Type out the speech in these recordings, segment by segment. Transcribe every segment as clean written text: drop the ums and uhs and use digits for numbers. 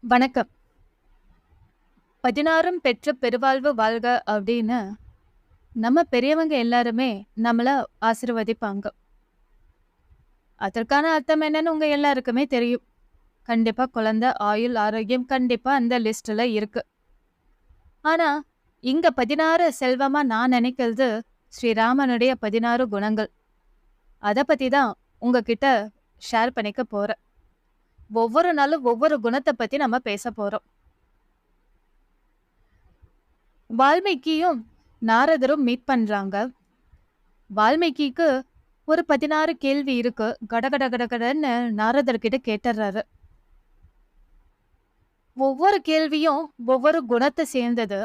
வணக்கம். 16ம் பெற்ற பெருவாழ்வு வாழ்க அப்படின்னு நம்ம பெரியவங்க எல்லாருமே நம்மள ஆசீர்வதிப்பாங்க. அதற்கான அர்த்தம் என்னன்னு உங்க எல்லாருக்குமே தெரியும். கண்டிப்பா குழந்தை, ஆயுள், ஆரோக்கியம் கண்டிப்பா அந்த லிஸ்ட்ல இருக்கு. ஆனா, இங்க 16 செல்வமா நான் நினைக்கிறது ஸ்ரீராமனுடைய 16 குணங்கள். அத பத்தி தான் உங்ககிட்ட ஷேர் பண்ணிக்க போறேன். ஒவ்வொரு நாளும் ஒவ்வொரு குணத்த பத்தி நம்ம பேச போறோம். வால்மீகியும் நாரதரும் மீட் பண்றாங்க. வால்மீகிக்கு ஒரு 16 கேள்வி இருக்கு. கடகட கடகடன்னு நாரதர்கிட்ட கேட்டுர்றாரு. ஒவ்வொரு கேள்வியும் ஒவ்வொரு குணத்த சேர்ந்தது.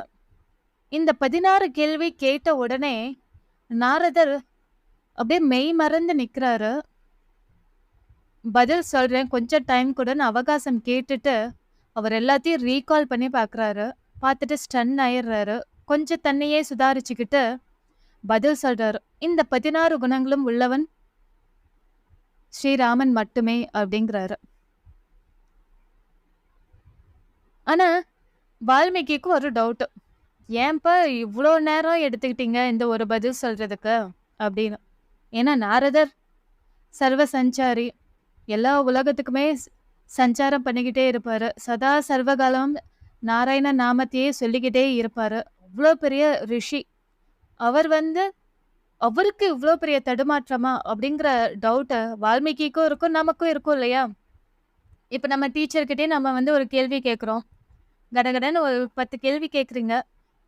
இந்த 16 கேள்வி கேட்ட உடனே நாரதர் அப்படியே மெய் மறந்து நிக்கிறாரு. பதில் சொல்றேன் கொஞ்சம் டைம் குடுன்னு அவகாசம் கேட்டுட்டு, அவர் எல்லாத்தையும் ரீகால் பண்ணி பார்க்குறாரு. பார்த்துட்டு ஸ்டன் ஆயிடுறாரு. கொஞ்சம் தன்னையே சுதாரிச்சுக்கிட்டு பதில் சொல்றாரு. இந்த 16 குணங்களும் உள்ளவன் ஸ்ரீராமன் மட்டுமே அப்படிங்கிறாரு. ஆனா, வால்மீகிக்கு ஒரு டவுட். ஏன்பா இவ்ளோ நேரம் எடுத்துக்கிட்டீங்க இந்த ஒரு பதில் சொல்றதுக்கு? அப்படின்னு. ஏன்னா நாரதர் சர்வ சஞ்சாரி. எல்லா உலகத்துக்குமே சஞ்சாரம் பண்ணிக்கிட்டே இருப்பாரு. சதா சர்வகாலம் நாராயண நாமத்தையே சொல்லிக்கிட்டே இருப்பாரு. அவ்ளோ பெரிய ரிஷி. அவர் வந்து அவருக்கு இவ்ளோ பெரிய தடுமாற்றமா? அப்படிங்கிற டவுட் வால்மீகிக்கும் இருக்கும், நமக்கும் இருக்கும் இல்லையா? இப்ப நம்ம டீச்சர்கிட்டயே நம்ம வந்து ஒரு கேள்வி கேட்குறோம். கடகடன்னு ஒரு 10 கேள்வி கேட்குறீங்க.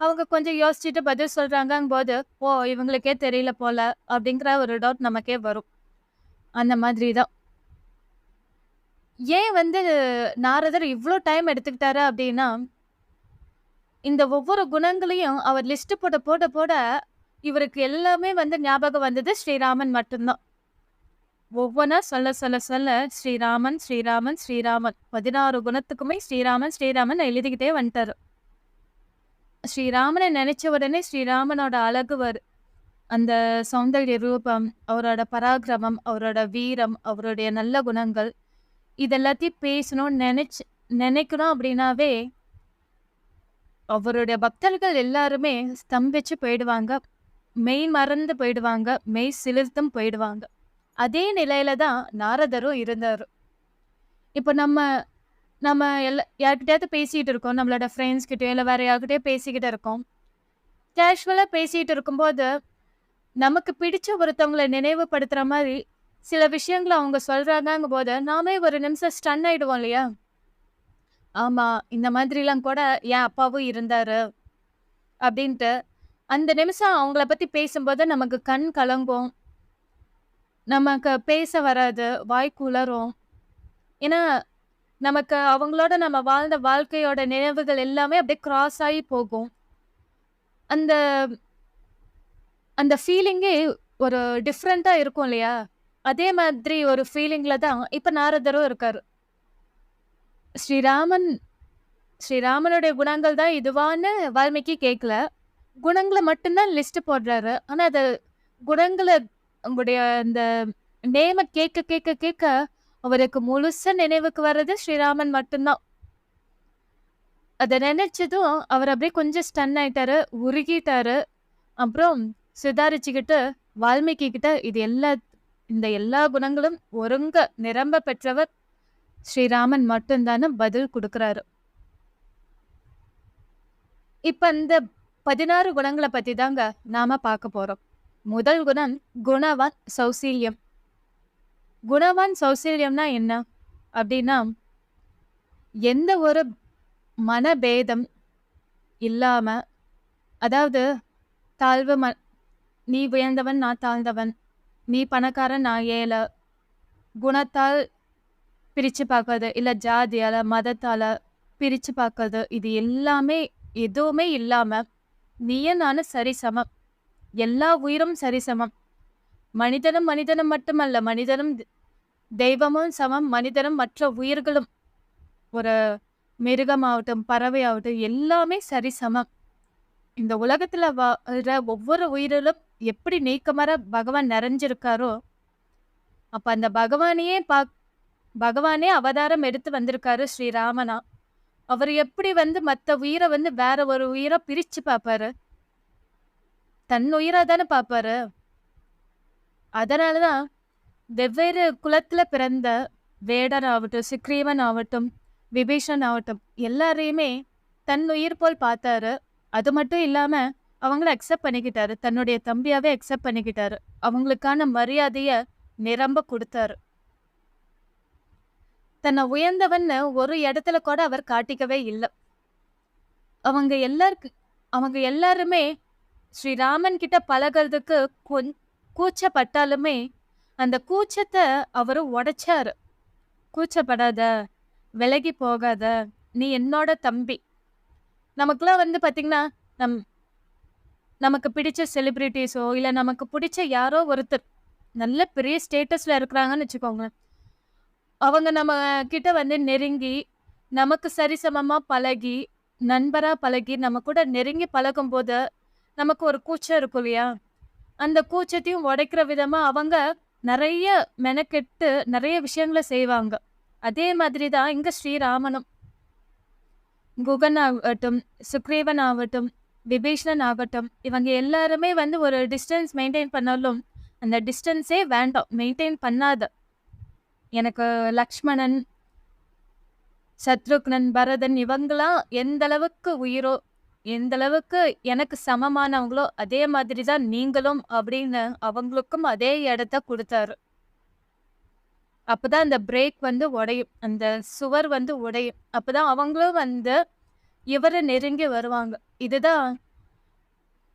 அவங்க கொஞ்சம் யோசிச்சுட்டு பதில் சொல்றாங்கங்கும்போது, "ஓ! இவங்களுக்கே தெரியல போல" அப்படிங்கிற ஒரு டவுட் நமக்கே வரும். அந்த மாதிரி தான். ஏன் வந்து நாரதர் இவ்ளோ டைம் எடுத்துக்கிட்டாரு அப்படின்னா, இந்த ஒவ்வொரு குணங்களையும் அவர் லிஸ்ட் போட போட போட, இவருக்கு எல்லாமே வந்து ஞாபகம் வந்தது ஸ்ரீராமன் மட்டும் தான். ஒவ்வொன்னா சொல்ல சொல்ல சொல்ல ஸ்ரீராமன், ஸ்ரீராமன், ஸ்ரீராமன் 16 குணத்துக்குமே ஸ்ரீராமன், ஸ்ரீராமன் எழுதிக்கிட்டே வந்துட்டாரு. ஸ்ரீராமன நெனச்ச உடனே ஸ்ரீராமனோட அழகு அந்த சௌந்தர்ய ரூபம், அவரோட பராக்கிரமம், அவரோட வீரம், அவருடைய நல்ல குணங்கள், இது எல்லாத்தையும் பேசணும்னு நெனைக்கிறோம் அப்படின்னாவே, அவருடைய பக்தர்கள் எல்லாருமே ஸ்தம்பிச்சு போயிடுவாங்க. மெய் மறந்து போயிடுவாங்க. மெய் சிலிர்த்தும் போயிடுவாங்க. அதே நிலையில தான் நாரதரும் இருந்தாரு. இப்ப நம்ம நம்ம யார்கிட்டயாவது பேசிட்டு இருக்கோம். நம்மளோட ஃப்ரெண்ட்ஸ் கிட்டயோ, இல்ல வேற யார்கிட்டயோ பேசிக்கிட்டு இருக்கோம். கேஷுவலா பேசிட்டு இருக்கும்போது நமக்கு பிடிச்ச ஒருத்தவங்கள நினைவுபடுத்துற மாரி, சில விஷயங்கள அவங்க சொல்றாங்கங்கும்போது, நாமே ஒரு நிமிஷம் ஸ்டன் ஆயிடுவோம் இல்லையா? ஆமா, இந்த மாதிரிலாம் கூட என் அப்பாவும் இருந்தாரு, அப்டின்ட்டு. அந்த நிமிஷம் அவங்கள பத்தி பேசும்போது நமக்கு கண் கலங்கும். நமக்கு பேச வராது, வாய் குளறும். ஏன்னா, நமக்கு அவங்களோட நம்ம வாழ்ந்த வாழ்க்கையோட நினைவுகள் எல்லாமே அப்டியே கிராஸ் ஆயி போகும். அந்த அந்த ஃபீலிங்கே ஒரு டிஃப்ரெண்ட்டா இருக்கும் இல்லையா? அதே மாதிரி ஒரு ஃபீலிங்ல தான் இப்ப நாரதரும் இருக்காரு. ஸ்ரீராமன் ஸ்ரீராமனுடைய குணங்கள் தான் இதுவான்னு வால்மீகி கேட்கல. குணங்கள மட்டும் தான் லிஸ்ட் போடுறாரு. ஆனா அது குணங்கள உங்களுடைய அந்த நேம கேட்க கேட்க கேட்க அவருக்கு முழுசா நினைவுக்கு வர்றது ஸ்ரீராமன் மட்டும் தான். அத நினைச்சதும் அவர் அப்படியே கொஞ்சம் ஸ்டன் ஆயிட்டாரு, உருகிட்டாரு. அப்புறம் சுதாரிச்சுக்கிட்டு வால்மீகி கிட்ட இந்த எல்லா குணங்களும் ஒருங்க நிரம்ப பெற்றவர் ஸ்ரீராமன் மட்டும் தான்னு பதில் குடுக்குறாரு. இப்ப இந்த 16 குணங்கள பத்தி தாங்க நாம பார்க்க போறோம். முதல் குணம் குணவான் சௌசீல்யம். குணவான் சௌசீல்யம்னா என்ன? அப்டின்னா, எந்த ஒரு மனபேதம் இல்லாம, அதாவது தாழ்வு நீ உயர்ந்தவன், நான் தாழ்ந்தவன். நீ பணக்காரன், நான் ஏழை. குணத்தால் பிரிச்சு பார்க்கறது, இல்ல ஜாதியால, மதத்தால பிரிச்சு பார்க்கறது, இது எல்லாமே எதுவுமே இல்லாம, நீயும் நானும் சரிசமம். எல்லா உயிரும் சரிசமம். மனிதனும் மனிதனும் மட்டுமல்ல, மனிதனும் தெய்வமும் சமம். மனிதனும் மற்ற உயிர்களும், ஒரு மிருகமாகட்டும், பறவையாகட்டும் எல்லாமே சரிசமம். இந்த உலகத்துல வாழ்ற ஒவ்வொரு உயிரிலும் எப்படி நீக்கமற பகவான் நிறைஞ்சிருக்காரோ, அப்ப அந்த பகவானே அவதாரம் எடுத்து வந்திருக்காரு ஸ்ரீராமனா. அவரு எப்படி வந்து மத்த உயிர வந்து வேற ஒரு உயிரா பிரிச்சு பார்ப்பாரு? தன் உயிரா தானே பார்ப்பாரு. அதனால தான் வெவ்வேறு குலத்துல பிறந்த வேடன் ஆகட்டும், சுக்ரீவன் ஆகட்டும், விபீஷணன் ஆகட்டும், எல்லாரையுமே தன் உயிர் போல் பார்த்தாரு. அது மட்டும் இல்லாம அவங்கள அக்செப்ட் பண்ணிக்கிட்டாரு. தன்னுடைய தம்பியாவே அக்செப்ட் பண்ணிக்கிட்டாரு. அவங்களுக்கான மரியாதைய நிரம்ப குடுத்தாரு. தன்னை உயர்ந்தவன்னு ஒரு இடத்துல கூட அவர் காட்டிக்கவே இல்ல. அவங்க அவங்க எல்லாருமே ஸ்ரீராமன் கிட்ட பழகுறதுக்கு கூச்சப்பட்டாலுமே, அந்த கூச்சத்த அவரு உடைச்சாரு. "கூச்சப்படாத, விலகி போகாத, நீ என்னோட தம்பி." நமக்கெல்லாம் வந்து பாத்தீங்கன்னா, நம் நமக்கு பிடிச்ச செலிபிரிட்டீஸோ, இல்ல நமக்கு பிடிச்ச யாரோ ஒருத்தர் நல்ல பெரிய ஸ்டேட்டஸ்ல இருக்கிறாங்கன்னு வச்சுக்கோங்களேன். அவங்க நம்ம கிட்ட வந்து நெருங்கி, நமக்கு சரிசமமா பழகி, நண்பரா பழகி, நம்ம கூட நெருங்கி பழகும்போது, நமக்கு ஒரு கூச்சம் இருக்கும் இல்லையா? அந்த கூச்சத்தையும் உடைக்கிற விதமா அவங்க நெறைய மெனக்கெட்டு நெறைய விஷயங்கள செய்வாங்க. அதே மாதிரி தான் இங்க ஸ்ரீராமனும். குகன் ஆகட்டும், சுக்ரீவன் ஆகட்டும், விபீஷணன் ஆகட்டும், இவங்க எல்லாருமே வந்து ஒரு டிஸ்டன்ஸ் மெயின்டெயின் பண்ணாலும், அந்த டிஸ்டன்ஸே வேண்டாம். மெயின்டெயின் பண்ணாத. எனக்கு லக்ஷ்மணன், சத்ருக்னன், பரதன் இவங்கலாம் எந்த அளவுக்கு உயிரோ, எந்த அளவுக்கு எனக்கு சமமானவங்களோ, அதே மாதிரி தான் நீங்களும் அப்படின்னு அவங்களுக்கும் அதே இடத்த குடுத்தாரு. அப்பதான் அந்த பிரேக் வந்து உடையும். அந்த சுவர் வந்து உடையும். அப்பதான் அவங்களும் வந்து இவர நெருங்கி வருவாங்க. இதுதான்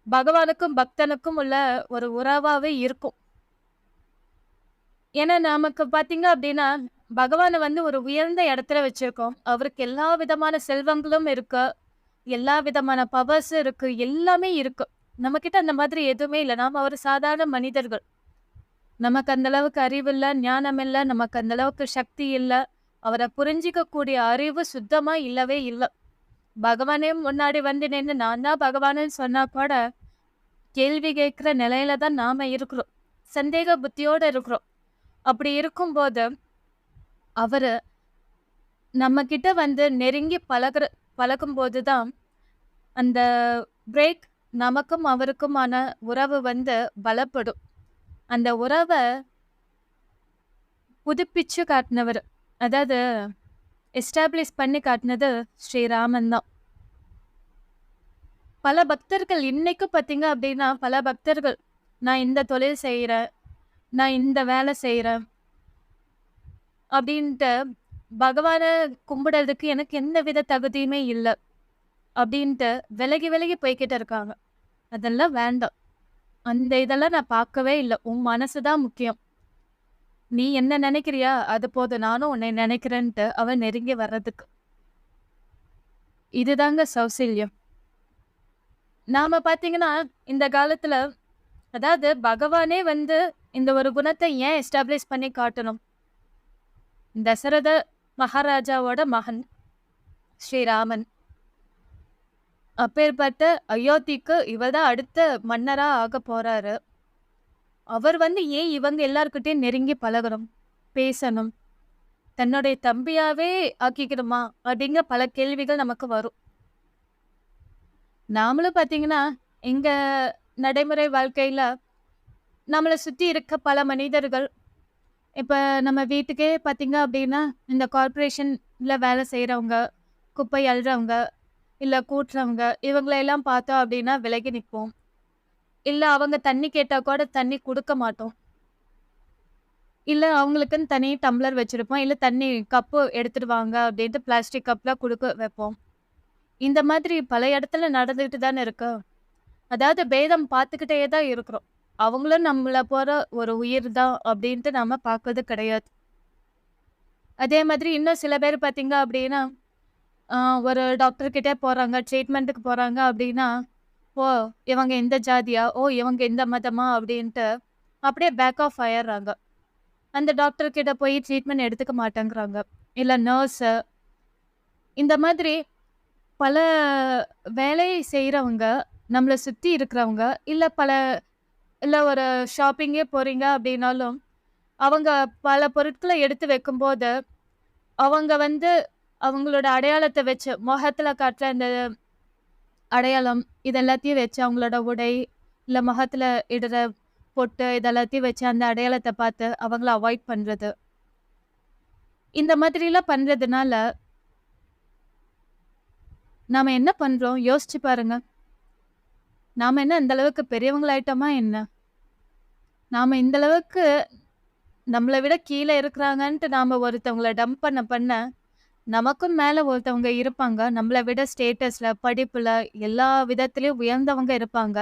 பகவானுக்கும் பக்தனுக்கும் உள்ள ஒரு உறவாவே இருக்கும். ஏன்னா நமக்கு பார்த்தீங்க அப்படின்னா, பகவான வந்து ஒரு உயர்ந்த இடத்துல வச்சிருக்கோம். அவருக்கு எல்லா விதமான செல்வங்களும் இருக்கு. எல்லா விதமான பவர்ஸும் இருக்கு. எல்லாமே இருக்கு. நம்மகிட்ட அந்த மாதிரி எதுவுமே இல்ல. நாம ஒரு சாதாரண மனிதர்கள். நமக்கு அந்த அளவுக்கு அறிவு இல்ல, ஞானம் இல்ல, நமக்கு அந்த அளவுக்கு சக்தி இல்ல. அவர புரிஞ்சிக்கக்கூடிய அறிவு சுத்தமா இல்லவே இல்ல. பகவானே முன்னாடி வந்து நின்னு நான் தான் பகவானுன்னு சொன்னா கூட, கேள்வி கேட்கிற நிலையில தான் நாம இருக்கிறோம். சந்தேக புத்தியோட இருக்கிறோம். அப்படி இருக்கும்போது, அவரு நம்மகிட்ட வந்து நெருங்கி பழகும்போது தான், அந்த பிரேக் நமக்கும் அவருக்குமான உறவு வந்து பலப்படும். அந்த உறவ புதுப்பிச்சு காட்டுனவரு. அதாவது எஸ்டாப்ளிஷ் பண்ணி காட்டுனது ஸ்ரீராமன் தான். பல பக்தர்கள் இன்னைக்கும் பார்த்தீங்க அப்படின்னா, பல பக்தர்கள் நான் இந்த தொழில் செய்றேன், நான் இந்த வேலை செய்றேன் அப்படின்ட்டு பகவான கும்பிடுறதுக்கு எனக்கு எந்த வித தகுதியுமே இல்ல. அப்படின்ட்டு விலகி விலகி போய்க்கிட்டு இருக்காங்க. அதெல்லாம் வேண்டாம். அந்த இதெல்லாம் நான் பார்க்கவே இல்ல. உன் மனசு தான் முக்கியம். நீ என்ன நினைக்கிறியா? அது போதும். நானும் உன்னை நினைக்கிறேன்ட்டு அவன் நெருங்கி வர்றதுக்கு. இதுதாங்க சௌசல்யம். நாம பார்த்தீங்கன்னா, இந்த காலத்துல அதாவது பகவானே வந்து இந்த ஒரு குணத்தை ஏன் எஸ்டாப்ளிஷ் பண்ணி காட்டணும்? தசரத மகாராஜாவோட மகன் ஸ்ரீராமன். அப்பேற்பட்ட அயோத்திக்கு இவர் தான் அடுத்த மன்னரா ஆகப் போறாரு. அவர் வந்து ஏன் இவங்க எல்லார்கிட்டயும் நெருங்கி பழகணும்? பேசணும்? தன்னுடைய தம்பியாவே ஆக்கிக்கணுமா? அப்படிங்கிற பல கேள்விகள் நமக்கு வரும். நாமளும் பார்த்தீங்கன்னா, எங்க நடைமுறை வாழ்க்கையில நம்மள சுத்தி இருக்க பல மனிதர்கள் இப்ப நம்ம வீட்டுக்கே பார்த்தீங்க அப்படின்னா, இந்த கார்ப்பரேஷன்ல வேலை செய்றவங்க, குப்பை அள்ளுறவங்க, இல்ல கூட்டுறவங்க இவங்கள எல்லாம் பார்த்தோம் அப்படின்னா விலகி நிப்போம். இல்ல அவங்க தண்ணி கேட்டா கூட தண்ணி குடுக்க மாட்டோம். இல்ல அவங்களுக்குன்னு தனி டம்ளர் வச்சிருப்போம். இல்ல தண்ணி கப்பு எடுத்துட்டு வாங்க அப்படின்ட்டு பிளாஸ்டிக் கப்ல குடுக்க வைப்போம். இந்த மாதிரி பல இடத்துல நடந்துகிட்டு தானே இருக்கு. அதாவது பேதம் பார்த்துக்கிட்டே தான் இருக்கிறோம். அவங்களும் நம்மள போல ஒரு உயிர் தான் அப்படின்ட்டு நாம பார்க்கறது கிடையாது. அதே மாதிரி இன்னும் சில பேர் பார்த்தீங்க அப்படின்னா, அ ஒரு டாக்டர் கிட்ட போறாங்க, ட்ரீட்மெண்ட்டுக்கு போறாங்க அப்படின்னா, "ஓ! இவங்க இந்த ஜாதியா? ஓ! இவங்க இந்த மதமா?" அப்படின்ட்டு அப்படியே பேக் ஆஃப் ஆயிர்றாங்க. அந்த டாக்டர் கிட்ட போய் ட்ரீட்மெண்ட் எடுத்துக்க மாட்டேங்கிறாங்க. இல்ல நர்ஸு இந்த மாதிரி பல வேலை செய்றவங்க, நம்மள சுத்தி இருக்கிறவங்க, இல்ல ஒரு ஷாப்பிங்கே போறீங்க அப்படின்னாலும், அவங்க பல பொருட்கள எடுத்து வைக்கும்போது, அவங்க வந்து அவங்களோட அடையாளத்த வச்சு, முகத்துல காட்டுற இந்த அடையாளம், இது எல்லாத்தையும் வச்சு அவங்களோட உடை, இல்ல முகத்துல இடுற பொட்டு, இது எல்லாத்தையும் வச்சு அந்த அடையாளத்த பார்த்து அவங்கள அவாய்ட் பண்றது. இந்த மாதிரிலாம் பண்றதுனால, நாம என்ன பண்றோம்? யோசிச்சு பாருங்க. நாம என்ன இந்த அளவுக்கு பெரியவங்களாயிட்டோமா என்ன? நாம இந்த அளவுக்கு நம்மள விட கீழ இருக்கிறாங்கன்ட்டு நாம ஒருத்தவங்கள டம்ப் பண்ண, நமக்கும் மேல ஒருத்தவங்க இருப்பாங்க. நம்மள விட ஸ்டேட்டஸ்ல, படிப்புல, எல்லா விதத்திலயும் உயர்ந்தவங்க இருப்பாங்க.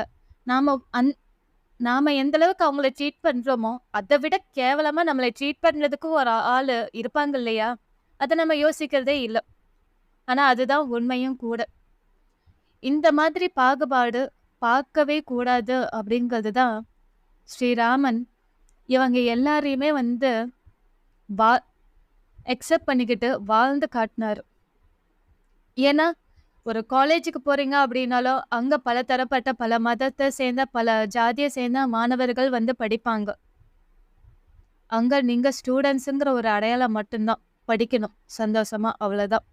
நாம நாம எந்த அளவுக்கு அவங்கள ட்ரீட் பண்றோமோ, அத விட கேவலமா நம்மள ட்ரீட் பண்றதுக்கு ஒரு ஆளு இருப்பாங்க இல்லையா? அத நம்ம யோசிக்கிறதே இல்ல. ஆனா அதுதான் உண்மையும் கூட. இந்த மாதிரி பாகுபாடு பார்க்கவே கூடாது அப்படிங்கிறது தான் ஸ்ரீராமன் இவங்க எல்லாரையுமே வந்து வா அக்செப்ட் பண்ணிக்கிட்டு வாழ்ந்து காட்டினாரு. ஏன்னா, ஒரு காலேஜுக்கு போறீங்க அப்படின்னாலும், அங்க பல தரப்பட்ட, பல மதத்த சேர்ந்த, பல ஜாதிய சேர்ந்த மாணவர்கள் வந்து படிப்பாங்க. அங்க நீங்க ஸ்டூடண்ட்ஸுங்கிற ஒரு அடையாளம் மட்டும் தான். படிக்கணும் சந்தோஷமா, அவ்வளோதான்.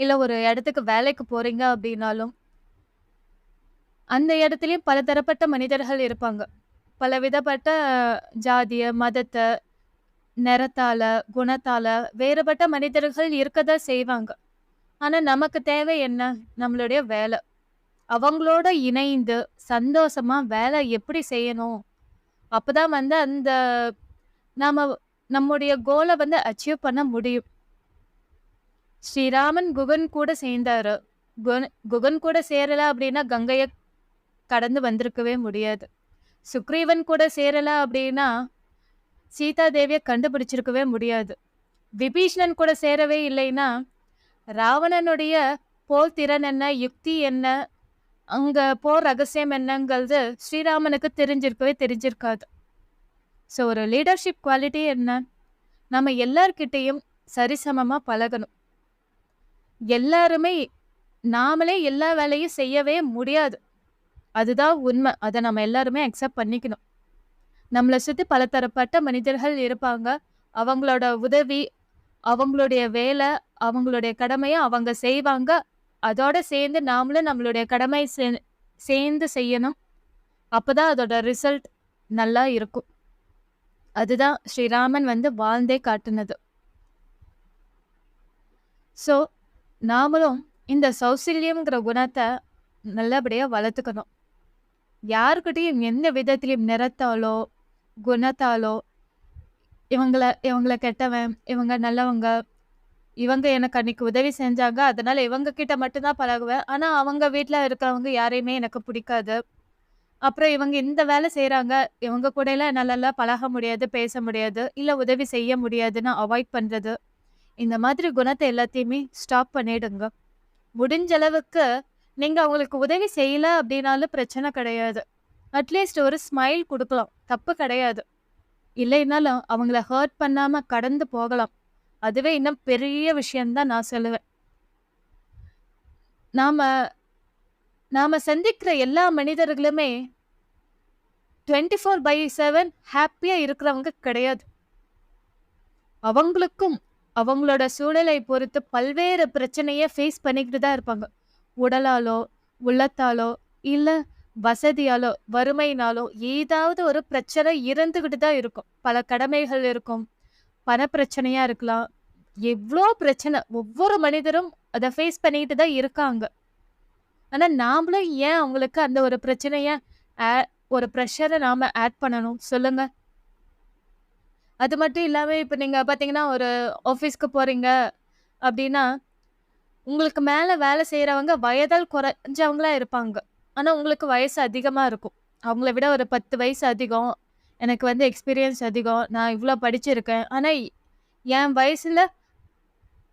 இல்ல ஒரு இடத்துக்கு வேலைக்கு போறீங்க அப்படின்னாலும், அந்த இடத்துலயும் பல தரப்பட்ட மனிதர்கள் இருப்பாங்க. பல விதப்பட்ட ஜாதிய, மதத்த, நிறத்தால, குணத்தால வேறுபட்ட மனிதர்கள் இருக்கதான் செய்வாங்க. ஆனா நமக்கு தேவை என்ன? நம்மளுடைய வேலை. அவங்களோட இணைந்து சந்தோஷமா வேலை எப்படி செய்யணும்? அப்பதான் வந்து அந்த நாம நம்முடைய கோல வந்து அச்சீவ் பண்ண முடியும். ஸ்ரீராமன் குகன் கூட சேர்ந்தாரு. குகன் கூட சேரல அப்படின்னா கங்கைய கடந்து வந்திருக்கவே முடியாது. சுக்ரீவன் கூட சேரல அப்படின்னா சீதா தேவிய கண்டுபிடிச்சிருக்கவே முடியாது. விபீஷணன் கூட சேரவே இல்லைன்னா ராவணனுடைய போர் திறன் என்ன, யுக்தி என்ன, அங்க போர் ரகசியம் என்னங்கிறது ஸ்ரீராமனுக்கு தெரிஞ்சிருக்காது. ஸோ ஒரு லீடர்ஷிப் குவாலிட்டி என்ன? நம்ம எல்லார்கிட்டையும் சரிசமமா பழகணும். எல்லாருமே நாமளே எல்லா வேலையும் செய்யவே முடியாது. அதுதான் உண்மை. அதை நம்ம எல்லாருமே அக்செப்ட் பண்ணிக்கணும். நம்மளை சுத்தி பல தரப்பட்ட மனிதர்கள் இருப்பாங்க. அவங்களோட உதவி, அவங்களுடைய வேலை, அவங்களுடைய கடமையை அவங்க செய்வாங்க. அதோட சேர்ந்து நாமளும் நம்மளுடைய கடமை சேர்ந்து செய்யணும். அப்பதான் அதோட ரிசல்ட் நல்லா இருக்கும். அதுதான் ஸ்ரீராமன் வந்து வாழ்ந்தே காட்டுனது. ஸோ நாமளும் இந்த சௌசல்யம்ங்கிற குணத்தை நல்லபடியா வளர்த்துக்கணும். யாருக்கிட்டையும் எந்த விதத்திலையும் நிறத்தாலோ, குணத்தாலோ, இவங்கள கெட்டவன், இவங்க நல்லவங்க, இவங்க எனக்கு அன்னைக்கு உதவி செஞ்சாங்க, அதனால இவங்க கிட்ட மட்டும்தான் பழகுவேன். ஆனா அவங்க வீட்ல இருக்கிறவங்க யாரையுமே எனக்கு பிடிக்காது. அப்புறம் இவங்க இந்த வேலை செய்றாங்க, இவங்க கூட எல்லாம் என்னால பழக முடியாது, பேச முடியாது, இல்ல உதவி செய்ய முடியாதுன்னு அவாய்ட் பண்றது. இந்த மாதிரி குணத்தை எல்லாத்தையுமே ஸ்டாப் பண்ணிடுங்க. முடிஞ்ச அளவுக்கு நீங்க அவங்களுக்கு உதவி செய்யல அப்படின்னாலும் பிரச்சனை கிடையாது. அட்லீஸ்ட் ஒரு ஸ்மைல் கொடுக்கலாம், தப்பு கிடையாது. இல்லைனாலும் அவங்கள ஹர்ட் பண்ணாம கடந்து போகலாம். அதுவே இன்னும் பெரிய விஷயம்தான் நான் சொல்லுவேன். நாம நாம சந்திக்கிற எல்லா மனிதர்களுமே 24/7 ஹாப்பியா இருக்கிறவங்க கிடையாது. அவங்களுக்கும் அவங்களோட சூழலை பொறுத்து பல்வேறு பிரச்சனையை ஃபேஸ் பண்ணிக்கிட்டு தான் இருப்பாங்க. உடலாலோ, உள்ளத்தாலோ, இல்ல வசதியாலோ, வறுமையினாலோ ஏதாவது ஒரு பிரச்சனை இருந்துகிட்டு தான் இருக்கும். பல கடமைகள் இருக்கும். பணப்பிரச்சனையா இருக்கலாம். எவ்வளோ பிரச்சனை ஒவ்வொரு மனிதரும் அதை ஃபேஸ் பண்ணிட்டு தான் இருக்காங்க. ஆனா நாமளும் ஏன் அவங்களுக்கு அந்த ஒரு பிரச்சனைய ஒரு ப்ரெஷரை நாம ஆட் பண்ணணும் சொல்லுங்க. அது மட்டும் இல்லாம இப்ப நீங்க பாத்தீங்கன்னா ஒரு ஆஃபீஸ்க்கு போறீங்க அப்படின்னா, உங்களுக்கு மேல வேலை செய்யறவங்க வயதால் குறைஞ்சவங்களா இருப்பாங்க. ஆனா உங்களுக்கு வயசு அதிகமா இருக்கும். அவங்கள விட ஒரு 10 வயசு அதிகம். எனக்கு வந்து எக்ஸ்பீரியன்ஸ் அதிகம். நான் இவ்ளோ படிச்சிருக்கேன். ஆனா என் வயசுல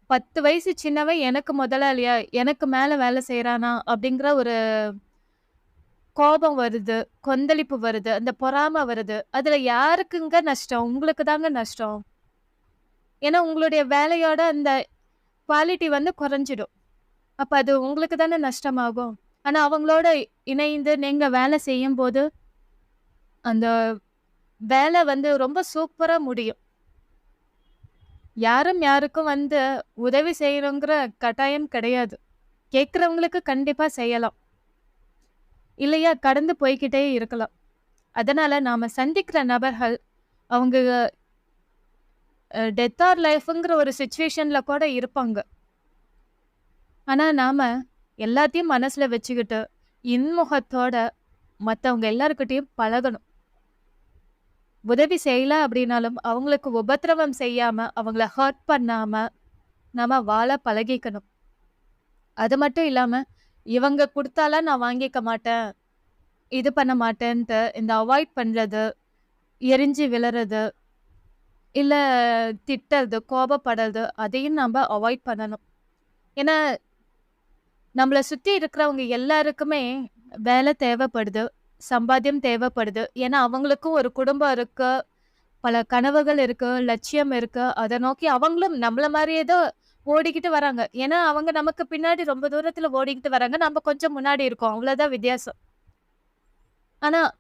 10 வயசு சின்னவன் எனக்கு முதலாளியா, எனக்கு மேல வேலை செய்றானா அப்படிங்கிற ஒரு கோபம் வருது, கொந்தளிப்பு வருது, அந்த பொறாமை வருது. அதுல யாருக்குங்க நஷ்டம்? உங்களுக்கு தாங்க நஷ்டம். ஏன்னா உங்களுடைய வேலையோட அந்த குவாலிட்டி வந்து குறைஞ்சிடும். அப்ப அது உங்களுக்கு தானே நஷ்டமாகும். ஆனா அவங்களோட இணைந்து நீங்க வேலை செய்யும்போது, அந்த வேலை வந்து ரொம்ப சூப்பரா முடியும். யாரும் யாருக்கும் வந்து உதவி செய்யணுங்கிற கட்டாயம் கிடையாது. கேட்கிறவங்களுக்கு கண்டிப்பா செய்யலாம். இல்லையா கடந்து போய்க்கிட்டே இருக்கலாம். அதனால நாம சந்திக்கிற நபர்கள் அவங்க டெத் ஆர் லைஃப்ங்கிற ஒரு சிச்சுவேஷன்ல கூட இருப்பாங்க. ஆனா நாம எல்லாத்தையும் மனசுல வச்சுக்கிட்டு இன்முகத்தோட மத்தவங்க எல்லார்கிட்டயும் பழகணும். உதவி செய்யல அப்படின்னாலும் அவங்களுக்கு உபத்திரவம் செய்யாம, அவங்கள ஹர்ட் பண்ணாம நாம வாழ பழகிக்கணும். அது மட்டும் இல்லாம, இவங்க குடுத்தாலாம் நான் வாங்கிக்க மாட்டேன், இது பண்ண மாட்டேன்ட்டு இந்த அவாய்ட் பண்றது, எரிஞ்சு விழறது, இல்ல திட்டுறது, கோபப்படுறது அதையும் நாம அவாய்ட் பண்ணணும். ஏன்னா, நம்மள சுத்தி இருக்கிறவங்க எல்லாருக்குமே வேலை தேவைப்படுது, சம்பாத்தியம் தேவைப்படுது. ஏன்னா, அவங்களுக்கும் ஒரு குடும்பம் இருக்கு, பல கனவுகள் இருக்கு, லட்சியம் இருக்கு. அத நோக்கி அவங்களும் நம்மள மாரியே தான் ஓடிக்கிட்டு வராங்க. ஏன்னா, அவங்க நமக்கு பின்னாடி ரொம்ப தூரத்துல ஓடிக்கிட்டு வராங்க. நம்ம கொஞ்சம் முன்னாடி இருக்கோம். அவ்வளோதான் வித்தியாசம். ஆனா,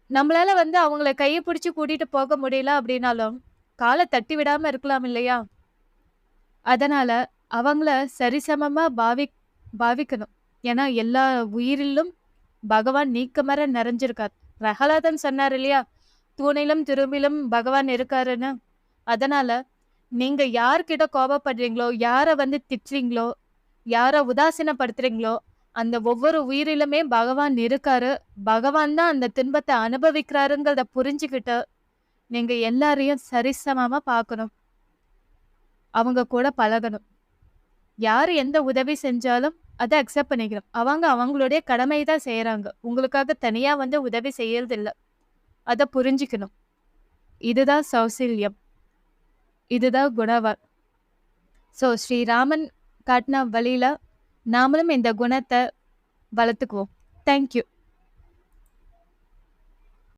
நம்மளால வந்து அவங்கள கைய பிடிச்சு கூட்டிட்டு போக முடியல அப்படின்னாலும், கால தட்டி விடாம இருக்கலாம் இல்லையா? அதனால அவங்கள சரிசமமா பாவிக்கணும். ஏன்னா, எல்லா உயிரிலும் பகவான் நீக்கமற நிறைஞ்சிருக்கார். பிரகலாதன் சொன்னார் இல்லையா? "தூணிலும் துரும்பிலும் பகவான் இருக்காருன்னு." அதனால நீங்க யார்கிட்ட கோபப்படுறீங்களோ, யார வந்து திட்டுறீங்களோ, யார உதாசீனப்படுத்துறீங்களோ, அந்த ஒவ்வொரு உயிரிலுமே பகவான் இருக்காரு. பகவான் தான் அந்த துன்பத்த அனுபவிக்கிறாருங்கிறத புரிஞ்சுகிட்டு, நீங்க எல்லாரையும் சரிசமமா பார்க்கணும். அவங்க கூட பழகணும். யாரு எந்த உதவி செஞ்சாலும் அத அக்செப்ட் பண்ணிக்கணும். அவங்க அவங்களுடைய கடமை தான் செய்றாங்க. உங்களுக்காக தனியா வந்து உதவி செய்யறதில்ல. அத புரிஞ்சுக்கணும். இதுதான் சௌசீல்யம். இதுதான் குணவ ஸ்ரீராமன் காட்டுன வழியில நாமளும் இந்த குணத்த வளர்த்துக்குவோம். Thank you.